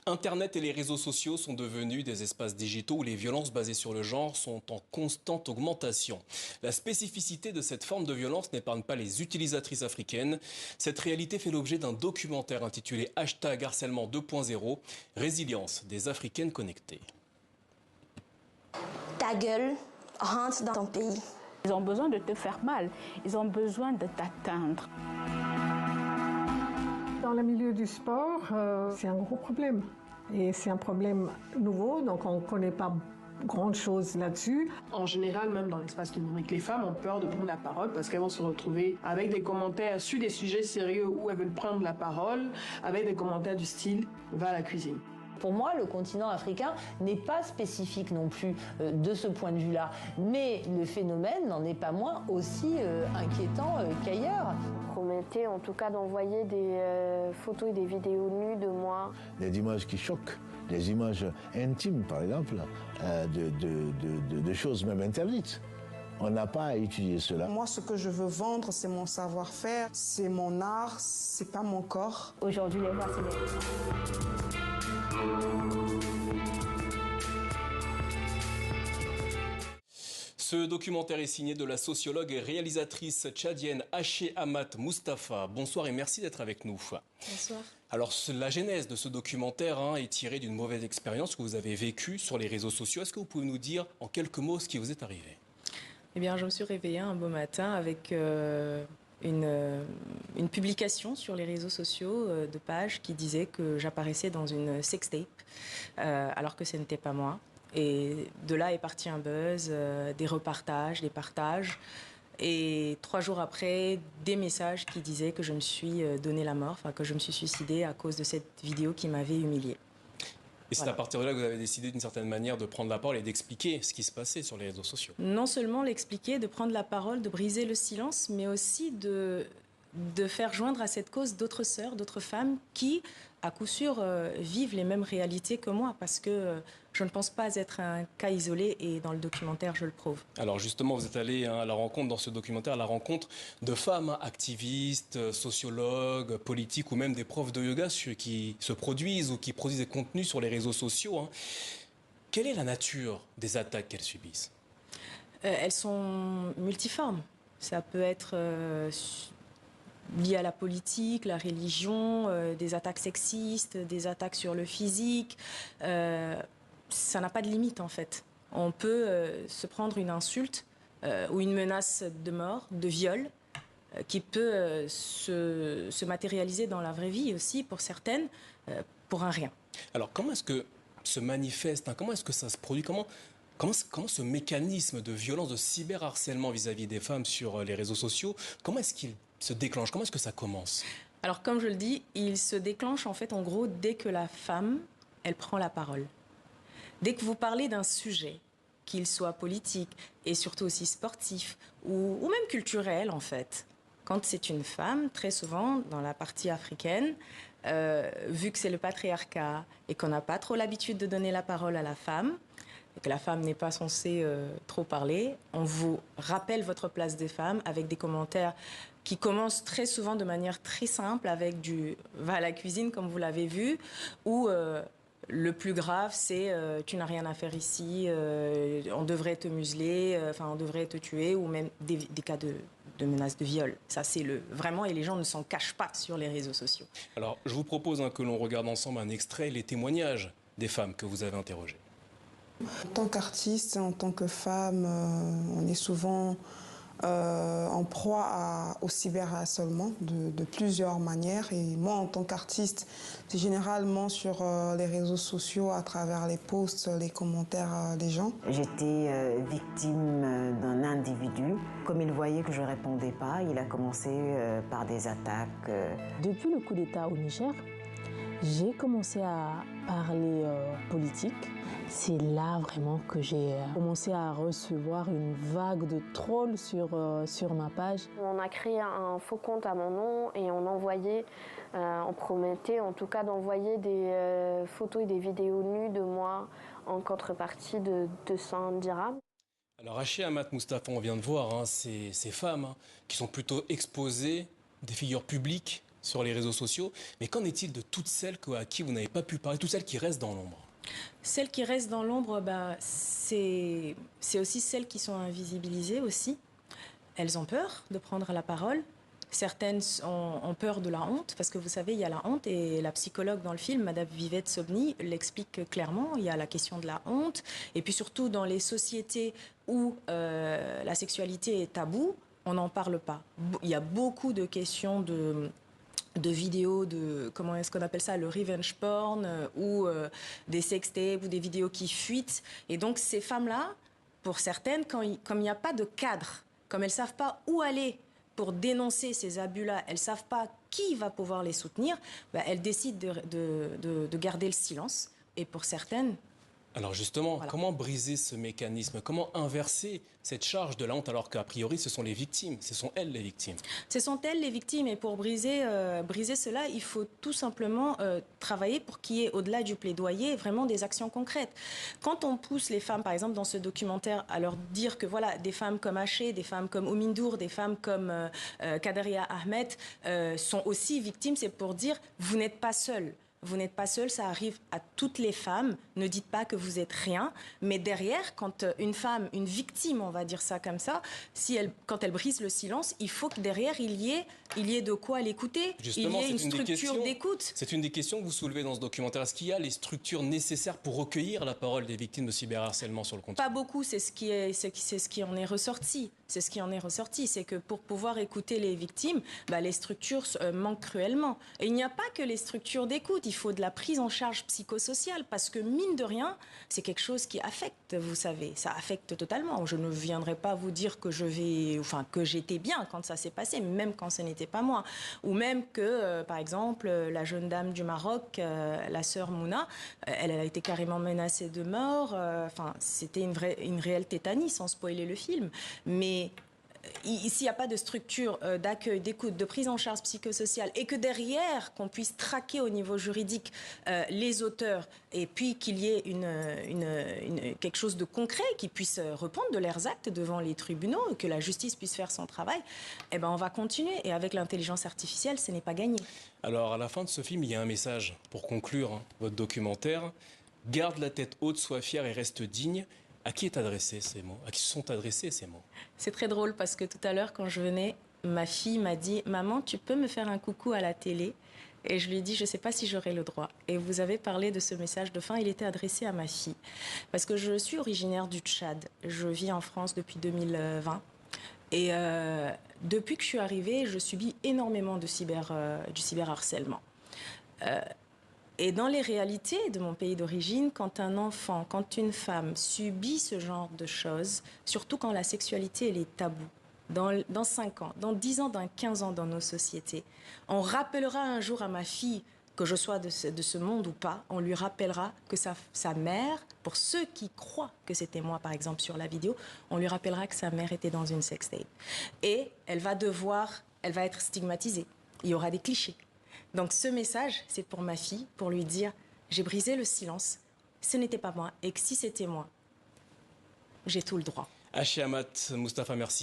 Internet et les réseaux sociaux sont devenus des espaces digitaux où les violences basées sur le genre sont en constante augmentation. La spécificité de cette forme de violence n'épargne pas les utilisatrices africaines. Cette réalité fait l'objet d'un documentaire intitulé #harcèlement 2.0, résilience des Africaines connectées. Ta gueule rentre dans ton pays. Ils ont besoin de te faire mal, ils ont besoin de t'atteindre. Dans le milieu du sport, c'est un gros problème. Et c'est un problème nouveau, donc on ne connaît pas grand-chose là-dessus. En général, même dans l'espace numérique, les femmes ont peur de prendre la parole parce qu'elles vont se retrouver avec des commentaires sur des sujets sérieux où elles veulent prendre la parole, avec des commentaires du style « va à la cuisine ». Pour moi, le continent africain n'est pas spécifique non plus de ce point de vue-là. Mais le phénomène n'en est pas moins aussi inquiétant qu'ailleurs. Promettez en tout cas d'envoyer des photos et des vidéos nues de moi. Des images qui choquent, des images intimes par exemple, de choses même interdites. On n'a pas à étudier cela. Moi, ce que je veux vendre, c'est mon savoir-faire, c'est mon art, c'est pas mon corps. Aujourd'hui, les voix, c'est des... Ce documentaire est signé de la sociologue et réalisatrice tchadienne Haché Amat Moustapha. Bonsoir et merci d'être avec nous. Bonsoir. Alors, la genèse de ce documentaire est tirée d'une mauvaise expérience que vous avez vécue sur les réseaux sociaux. Est-ce que vous pouvez nous dire en quelques mots ce qui vous est arrivé ? Eh bien, je me suis réveillée un beau matin avec une publication sur les réseaux sociaux de pages qui disait que j'apparaissais dans une sextape, alors que ce n'était pas moi. Et de là est parti un buzz, des repartages, des partages. Et 3 jours après, des messages qui disaient que je me suis donné la mort, que je me suis suicidée à cause de cette vidéo qui m'avait humiliée. Et c'est à partir de là que vous avez décidé d'une certaine manière de prendre la parole et d'expliquer ce qui se passait sur les réseaux sociaux. Non seulement l'expliquer, de prendre la parole, de briser le silence, mais aussi de faire joindre à cette cause d'autres sœurs, d'autres femmes qui, à coup sûr, vivent les mêmes réalités que moi, parce que je ne pense pas être un cas isolé et dans le documentaire, je le prouve. Alors justement, vous êtes allé à la rencontre, dans ce documentaire, à la rencontre de femmes activistes, sociologues, politiques ou même des profs de yoga qui se produisent ou qui produisent des contenus sur les réseaux sociaux. Quelle est la nature des attaques qu'elles subissent ? Elles sont multiformes. Ça peut être lié à la politique, la religion, des attaques sexistes, des attaques sur le physique. Ça n'a pas de limite en fait. On peut se prendre une insulte ou une menace de mort, de viol, qui peut se matérialiser dans la vraie vie aussi pour certaines, pour un rien. Alors comment est-ce que se manifeste, comment est-ce que ça se produit, comment ce mécanisme de violence, de cyberharcèlement vis-à-vis des femmes sur les réseaux sociaux, comment est-ce qu'il se déclenche? Comment est-ce que ça commence? Alors, comme je le dis, il se déclenche en fait, en gros, dès que la femme, elle prend la parole. Dès que vous parlez d'un sujet, qu'il soit politique et surtout aussi sportif ou même culturel en fait, quand c'est une femme, très souvent dans la partie africaine, vu que c'est le patriarcat et qu'on n'a pas trop l'habitude de donner la parole à la femme, et que la femme n'est pas censée trop parler, on vous rappelle votre place des femmes avec des commentaires qui commencent très souvent de manière très simple avec du « va à la cuisine » comme vous l'avez vu, ou le plus grave c'est tu n'as rien à faire ici, on devrait te museler, on devrait te tuer » ou même des cas de menaces de viol. Ça c'est vraiment, et les gens ne s'en cachent pas sur les réseaux sociaux. Alors je vous propose que l'on regarde ensemble un extrait, les témoignages des femmes que vous avez interrogées. En tant qu'artiste, en tant que femme, on est souvent en proie au cyberharcèlement de plusieurs manières. Et moi, en tant qu'artiste, c'est généralement sur les réseaux sociaux, à travers les posts, les commentaires des gens. J'étais victime d'un individu. Comme il voyait que je ne répondais pas, il a commencé par des attaques. Depuis le coup d'État au Niger, j'ai commencé à parler politique. C'est là vraiment que j'ai commencé à recevoir une vague de trolls sur ma page. On a créé un faux compte à mon nom et on envoyait, on promettait en tout cas d'envoyer des photos et des vidéos nues de moi en contrepartie de 200 dirhams. Alors Haché Amat Moustapha, on vient de voir ces femmes qui sont plutôt exposées, des figures publiques, sur les réseaux sociaux. Mais qu'en est-il de toutes celles à qui vous n'avez pas pu parler, toutes celles qui restent dans l'ombre? Celles qui restent dans l'ombre, c'est aussi celles qui sont invisibilisées aussi. Elles ont peur de prendre la parole. Certaines ont peur de la honte, parce que vous savez, il y a la honte, et la psychologue dans le film, Madame Vivette Sobni, l'explique clairement. Il y a la question de la honte, et puis surtout dans les sociétés où la sexualité est taboue, on n'en parle pas. Il y a beaucoup de questions de vidéos, comment est-ce qu'on appelle ça, le revenge porn, ou des sextapes, ou des vidéos qui fuitent. Et donc ces femmes-là, pour certaines, comme il n'y a pas de cadre, comme elles ne savent pas où aller pour dénoncer ces abus-là, elles ne savent pas qui va pouvoir les soutenir, elles décident de garder le silence. Et pour certaines... Alors justement, comment briser ce mécanisme? Comment inverser cette charge de la honte alors qu'a priori ce sont les victimes, ce sont elles les victimes? Ce sont elles les victimes, et pour briser cela, il faut tout simplement travailler pour qu'il y ait, au-delà du plaidoyer, vraiment des actions concrètes. Quand on pousse les femmes, par exemple dans ce documentaire, à leur dire que voilà, des femmes comme Haché, des femmes comme Oumindour, des femmes comme Kadaria Ahmed sont aussi victimes, c'est pour dire vous n'êtes pas seules. Vous n'êtes pas seul, ça arrive à toutes les femmes. Ne dites pas que vous êtes rien. Mais derrière, quand une femme, une victime, on va dire ça comme ça, quand elle brise le silence, il faut que derrière, il y ait de quoi l'écouter. Il y ait une structure d'écoute. C'est une des questions que vous soulevez dans ce documentaire. Est-ce qu'il y a les structures nécessaires pour recueillir la parole des victimes de cyberharcèlement sur le continent? Pas beaucoup, c'est ce qui en est ressorti. C'est ce qui en est ressorti, c'est que pour pouvoir écouter les victimes, les structures manquent cruellement. Et il n'y a pas que les structures d'écoute. Il faut de la prise en charge psychosociale, parce que mine de rien, c'est quelque chose qui affecte, vous savez, ça affecte totalement. Je ne viendrai pas vous dire que j'étais bien quand ça s'est passé, même quand ce n'était pas moi. Ou même que, par exemple, la jeune dame du Maroc, la sœur Mouna, elle a été carrément menacée de mort. C'était une réelle tétanie, sans spoiler le film. Mais s'il n'y a pas de structure d'accueil, d'écoute, de prise en charge psychosociale, et que derrière, qu'on puisse traquer au niveau juridique les auteurs, et puis qu'il y ait quelque chose de concret, qui puisse répondre de leurs actes devant les tribunaux, et que la justice puisse faire son travail, on va continuer. Et avec l'intelligence artificielle, ce n'est pas gagné. Alors, à la fin de ce film, il y a un message pour conclure votre documentaire. Garde la tête haute, sois fier et reste digne. À qui est adressé ces mots? À qui se sont adressés ces mots? C'est très drôle, parce que tout à l'heure, quand je venais, ma fille m'a dit « Maman, tu peux me faire un coucou à la télé ?» Et je lui ai dit « Je ne sais pas si j'aurai le droit. » Et vous avez parlé de ce message de fin, il était adressé à ma fille. Parce que je suis originaire du Tchad. Je vis en France depuis 2020. Et depuis que je suis arrivée, je subis énormément du cyberharcèlement. Et dans les réalités de mon pays d'origine, quand un enfant, quand une femme subit ce genre de choses, surtout quand la sexualité elle est taboue, dans 5 ans, dans 10 ans, dans 15 ans dans nos sociétés, on rappellera un jour à ma fille, que je sois de ce monde ou pas, on lui rappellera que sa mère, pour ceux qui croient que c'était moi par exemple sur la vidéo, on lui rappellera que sa mère était dans une sextape. Et elle va être stigmatisée. Il y aura des clichés. Donc ce message, c'est pour ma fille, pour lui dire « J'ai brisé le silence, ce n'était pas moi, et que si c'était moi, j'ai tout le droit. » Haché Hamad Moustapha, merci.